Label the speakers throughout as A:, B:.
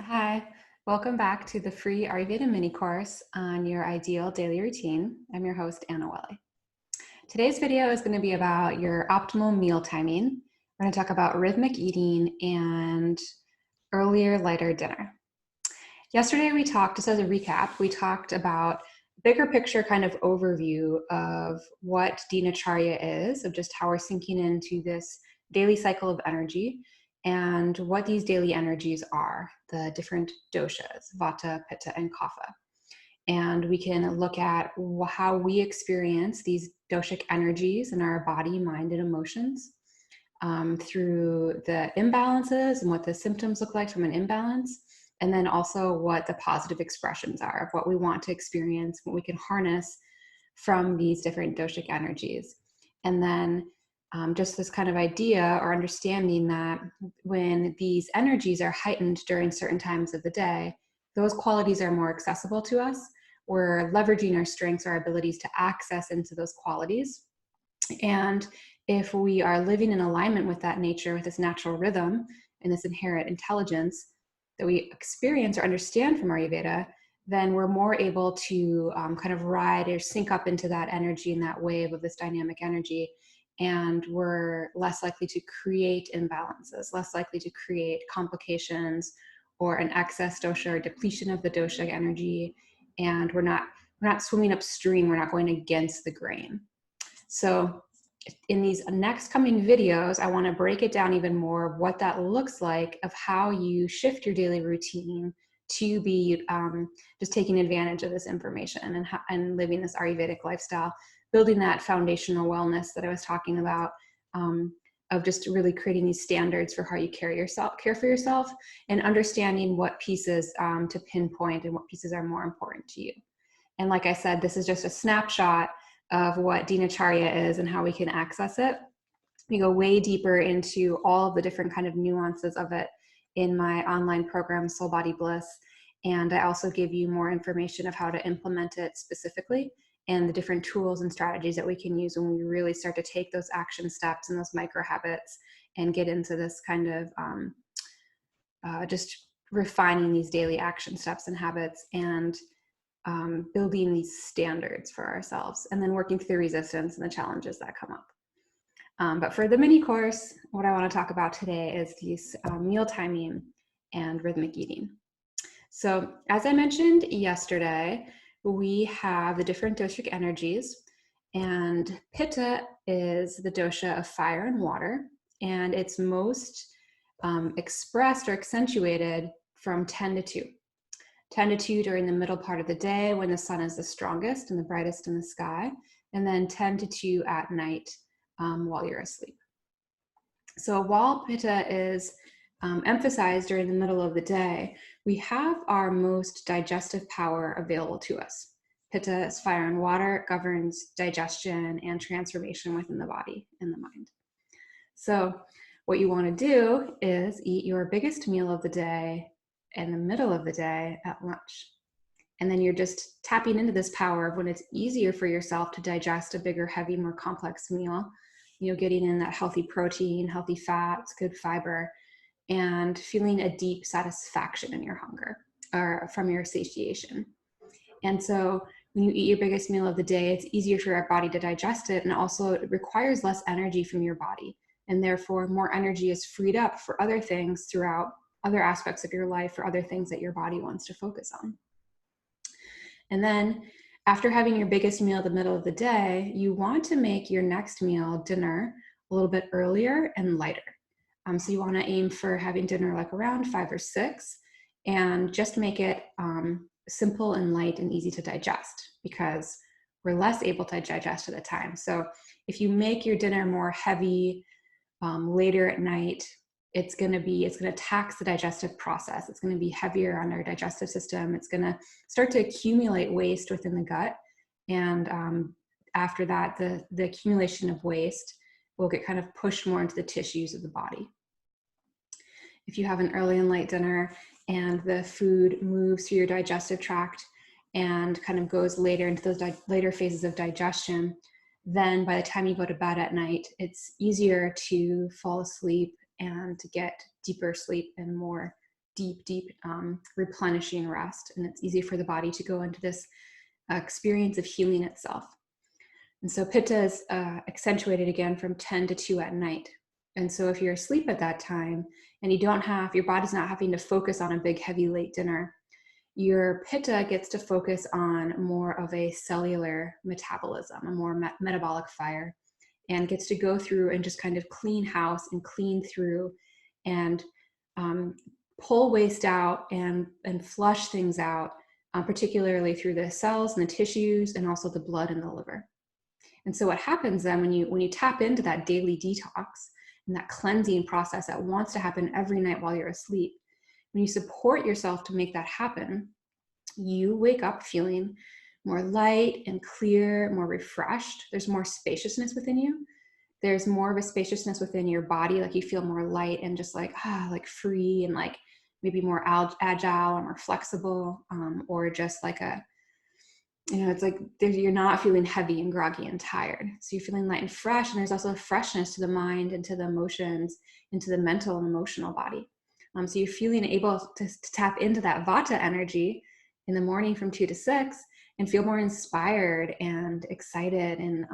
A: Hi, welcome back to the free Ayurveda mini course on your ideal daily routine. I'm your host, Anna Welly. Today's video is going to be about your optimal meal timing. We're going to talk about rhythmic eating and earlier, lighter dinner. Yesterday we talked, just as a recap, we talked about bigger picture kind of overview of what dinacharya is, of just how we're sinking into this daily cycle of energy and what these daily energies are, the different doshas, vata, pitta, and kapha. And we can look at how we experience these doshic energies in our body, mind, and emotions through the imbalances and what the symptoms look like from an imbalance, and then also what the positive expressions are of what we want to experience, what we can harness from these different doshic energies. And then just this kind of idea or understanding that when these energies are heightened during certain times of the day, those qualities are more accessible to us. We're leveraging our strengths, our abilities to access into those qualities. And if we are living in alignment with that nature, with this natural rhythm and this inherent intelligence that we experience or understand from Ayurveda, then we're more able to kind of ride or sync up into that energy and that wave of this dynamic energy. And we're less likely to create imbalances, less likely to create complications or an excess dosha or depletion of the dosha energy. And we're not swimming upstream, we're not going against the grain. So in these next coming videos, I want to break it down even more of what that looks like, of how you shift your daily routine to be just taking advantage of this information and living this Ayurvedic lifestyle, building that foundational wellness that I was talking about, of just really creating these standards for how you care for yourself, and understanding what pieces to pinpoint and what pieces are more important to you. And like I said, this is just a snapshot of what dinacharya is and how we can access it. We go way deeper into all of the different kind of nuances of it in my online program, Soul Body Bliss. And I also give you more information of how to implement it specifically and the different tools and strategies that we can use when we really start to take those action steps and those micro habits and get into this kind of just refining these daily action steps and habits and building these standards for ourselves, and then working through the resistance and the challenges that come up. But for the mini course, what I want to talk about today is these meal timing and rhythmic eating. So as I mentioned yesterday, we have the different doshic energies, and pitta is the dosha of fire and water, and it's most expressed or accentuated from 10 to 2. 10 to 2 during the middle part of the day when the sun is the strongest and the brightest in the sky, and then 10 to 2 at night while you're asleep. So while pitta is emphasized during the middle of the day, we have our most digestive power available to us. Pitta is fire and water. It governs digestion and transformation within the body and the mind. So what you want to do is eat your biggest meal of the day in the middle of the day at lunch. And then you're just tapping into this power of when it's easier for yourself to digest a bigger, heavy, more complex meal, getting in that healthy protein, healthy fats, good fiber, and feeling a deep satisfaction in your hunger or from your satiation. And so when you eat your biggest meal of the day, it's easier for your body to digest it, and also it requires less energy from your body. And therefore, more energy is freed up for other things throughout other aspects of your life, or other things that your body wants to focus on. And then after having your biggest meal at the middle of the day, you want to make your next meal, dinner, a little bit earlier and lighter. So you want to aim for having dinner like around 5 or 6, and just make it simple and light and easy to digest, because we're less able to digest at the time. So if you make your dinner more heavy later at night, it's going to tax the digestive process. It's going to be heavier on our digestive system. It's going to start to accumulate waste within the gut. And after that, the accumulation of waste will get kind of pushed more into the tissues of the body. If you have an early and late dinner and the food moves through your digestive tract and kind of goes later into those later phases of digestion, then by the time you go to bed at night, it's easier to fall asleep and to get deeper sleep and more deep replenishing rest. And it's easy for the body to go into this experience of healing itself. And so pitta is accentuated again from 10 to 2 at night. And so if you're asleep at that time and your body's not having to focus on a big, heavy, late dinner, your pitta gets to focus on more of a cellular metabolism, a more metabolic fire, and gets to go through and just kind of clean house and clean through and pull waste out and flush things out, particularly through the cells and the tissues and also the blood and the liver. And so what happens then when you tap into that daily detox and that cleansing process that wants to happen every night while you're asleep, when you support yourself to make that happen, you wake up feeling more light and clear, more refreshed. There's more spaciousness within you. There's more of a spaciousness within your body, like you feel more light and just like free and like maybe more agile or more flexible, or just like it's like you're not feeling heavy and groggy and tired. So you're feeling light and fresh, and there's also a freshness to the mind and to the emotions and to the mental and emotional body. So you're feeling able to tap into that vata energy in the morning from 2 to 6 and feel more inspired and excited and,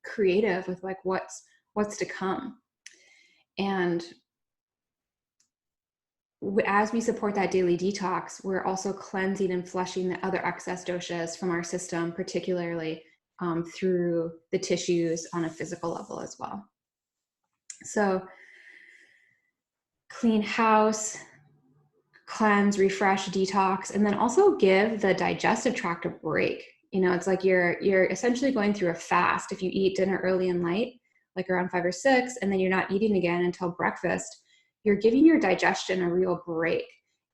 A: creative with like what's to come. And as we support that daily detox, we're also cleansing and flushing the other excess doshas from our system, particularly through the tissues on a physical level as well. So clean house, cleanse, refresh, detox, and then also give the digestive tract a break. It's like you're essentially going through a fast. If you eat dinner early and late, like around 5 or 6, and then you're not eating again until breakfast, you're giving your digestion a real break,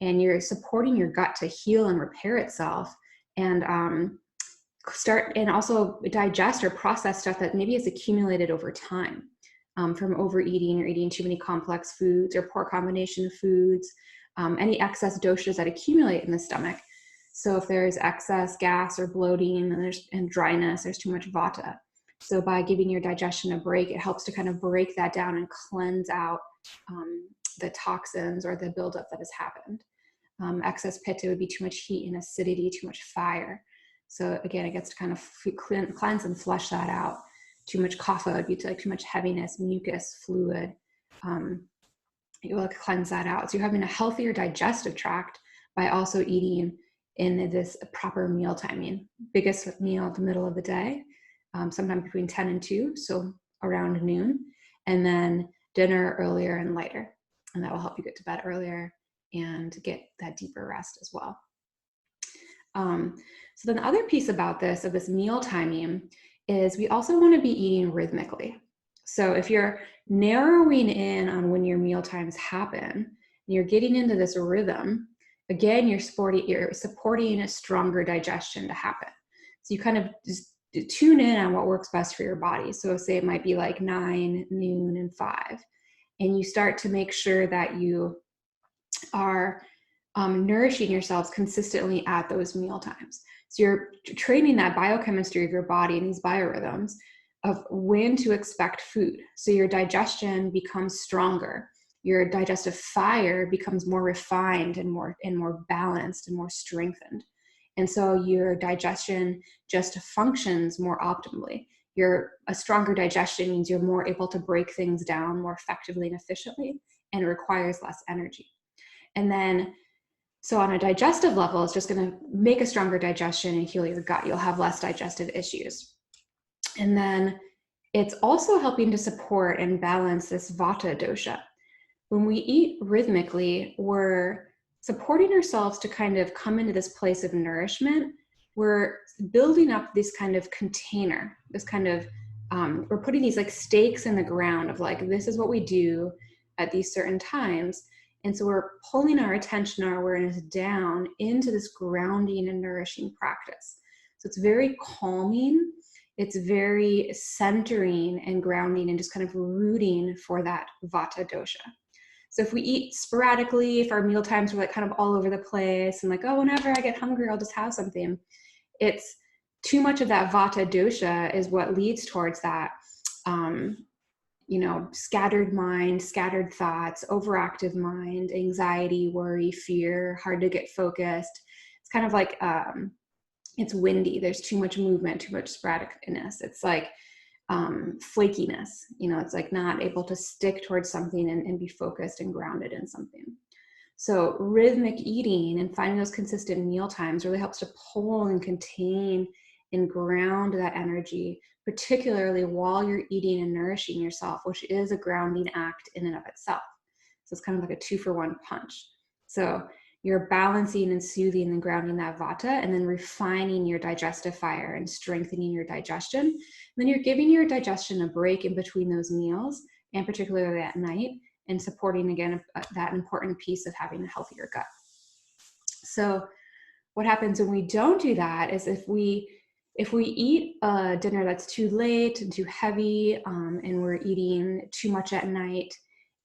A: and you're supporting your gut to heal and repair itself, and start and also digest or process stuff that maybe has accumulated over time from overeating or eating too many complex foods or poor combination of foods, any excess doshas that accumulate in the stomach. So if there's excess gas or bloating and dryness, there's too much vata. So by giving your digestion a break, it helps to kind of break that down and cleanse out the toxins or the buildup that has happened. Excess pitta would be too much heat and acidity, too much fire. So again, it gets to kind of cleanse and flush that out. Too much kapha would be like too much heaviness, mucus, fluid. It will cleanse that out. So you're having a healthier digestive tract by also eating in this proper meal timing. Biggest meal at the middle of the day, sometime between 10 and 2, so around noon, and then dinner earlier and lighter. And that will help you get to bed earlier and get that deeper rest as well. So then the other piece about this, of this meal timing, is we also want to be eating rhythmically. So if you're narrowing in on when your meal times happen, and you're getting into this rhythm, again, you're supporting a stronger digestion to happen. So you kind of just tune in on what works best for your body. So say it might be like 9, noon, and 5. And you start to make sure that you are nourishing yourselves consistently at those meal times. So you're training that biochemistry of your body and these biorhythms of when to expect food. So your digestion becomes stronger. Your digestive fire becomes more refined and more balanced and more strengthened. And so your digestion just functions more optimally. A stronger digestion means you're more able to break things down more effectively and efficiently, and it requires less energy. And then, so on a digestive level, it's just going to make a stronger digestion and heal your gut. You'll have less digestive issues. And then it's also helping to support and balance this vata dosha. When we eat rhythmically, we're supporting ourselves to kind of come into this place of nourishment. We're building up this kind of container, this kind of, we're putting these like stakes in the ground of like, this is what we do at these certain times. And so we're pulling our attention, our awareness down into this grounding and nourishing practice. So it's very calming. It's very centering and grounding and just kind of rooting for that vata dosha. So if we eat sporadically, if our meal times are like kind of all over the place and like, oh, whenever I get hungry, I'll just have something. It's too much of that vata dosha is what leads towards that, scattered mind, scattered thoughts, overactive mind, anxiety, worry, fear, hard to get focused. It's kind of like, it's windy. There's too much movement, too much sporadicness. It's like flakiness, it's like not able to stick towards something and be focused and grounded in something. So rhythmic eating and finding those consistent meal times really helps to pull and contain and ground that energy, particularly while you're eating and nourishing yourself, which is a grounding act in and of itself. So it's kind of like a 2-for-1 punch. So you're balancing and soothing and grounding that vata, and then refining your digestive fire and strengthening your digestion. And then you're giving your digestion a break in between those meals, and particularly at night, and supporting, again, that important piece of having a healthier gut. So what happens when we don't do that is if we eat a dinner that's too late and too heavy, and we're eating too much at night,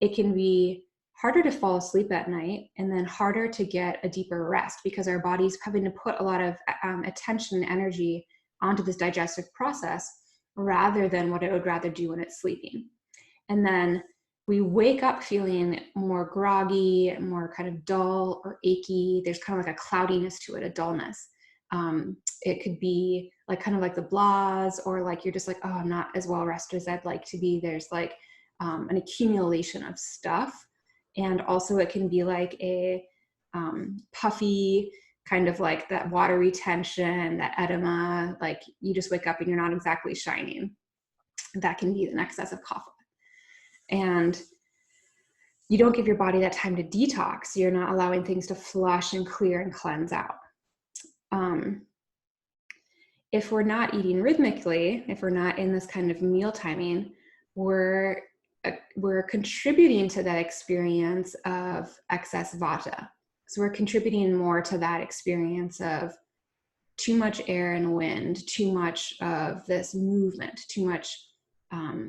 A: it can be harder to fall asleep at night, and then harder to get a deeper rest, because our body's having to put a lot of attention and energy onto this digestive process rather than what it would rather do when it's sleeping. And then we wake up feeling more groggy, more kind of dull or achy. There's kind of like a cloudiness to it, a dullness. It could be like kind of like the blahs, or like you're just like, oh, I'm not as well rested as I'd like to be. There's like an accumulation of stuff. And also it can be like a puffy, kind of like that water retention, that edema, like you just wake up and you're not exactly shining. That can be an excess of kapha. And you don't give your body that time to detox. You're not allowing things to flush and clear and cleanse out. If we're not eating rhythmically, if we're not in this kind of meal timing, we're contributing to that experience of excess vata. So we're contributing more to that experience of too much air and wind, too much of this movement, too much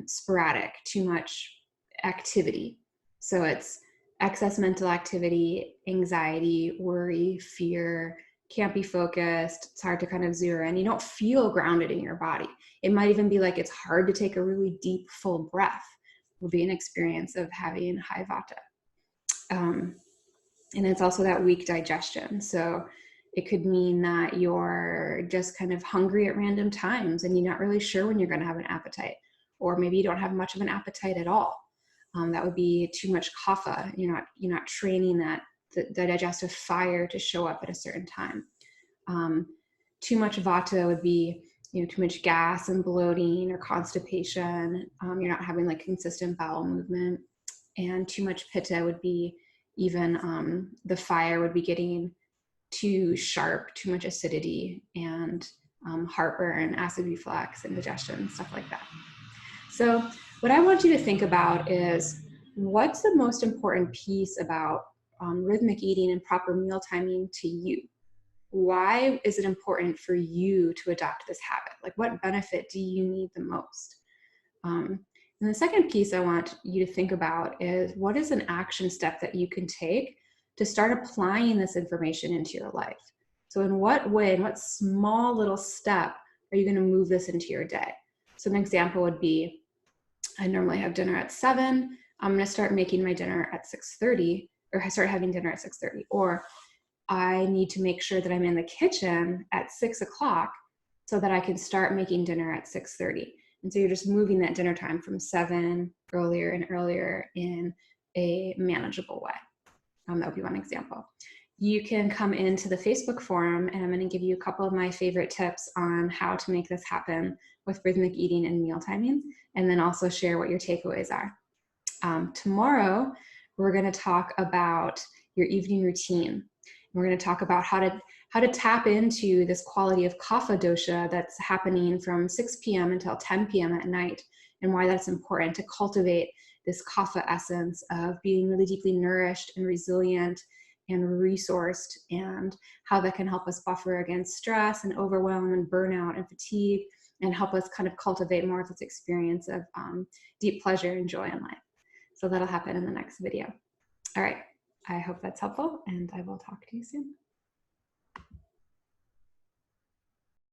A: sporadic, too much activity. So it's excess mental activity, anxiety, worry, fear, can't be focused. It's hard to kind of zero in. You don't feel grounded in your body. It might even be like it's hard to take a really deep, full breath. Will be an experience of having high vata. And it's also that weak digestion. So it could mean that you're just kind of hungry at random times and you're not really sure when you're going to have an appetite, or maybe you don't have much of an appetite at all. That would be too much kapha. You're not training the digestive fire to show up at a certain time. Too much vata would be too much gas and bloating or constipation. You're not having like consistent bowel movement. And too much pitta would be even the fire would be getting too sharp, too much acidity, and heartburn, acid reflux, indigestion, stuff like that. So what I want you to think about is, what's the most important piece about rhythmic eating and proper meal timing to you? Why is it important for you to adopt this habit? Like, what benefit do you need the most? And the second piece I want you to think about is, what is an action step that you can take to start applying this information into your life? So in what way, in what small little step are you going to move this into your day? So an example would be, I normally have dinner at 7. I'm going to start making my dinner at 6:30, or I start having dinner at 6:30. Or I need to make sure that I'm in the kitchen at 6 o'clock so that I can start making dinner at 6:30. And so you're just moving that dinner time from 7 earlier and earlier in a manageable way. That would be one example. You can come into the Facebook forum, and I'm going to give you a couple of my favorite tips on how to make this happen with rhythmic eating and meal timing, and then also share what your takeaways are. Tomorrow, we're going to talk about your evening routine. We're going to talk about how to tap into this quality of kapha dosha that's happening from 6 p.m. until 10 p.m. at night, and why that's important to cultivate this kapha essence of being really deeply nourished and resilient and resourced, and how that can help us buffer against stress and overwhelm and burnout and fatigue, and help us kind of cultivate more of this experience of deep pleasure and joy in life. So that'll happen in the next video. All right. I hope that's helpful, and I will talk to you soon.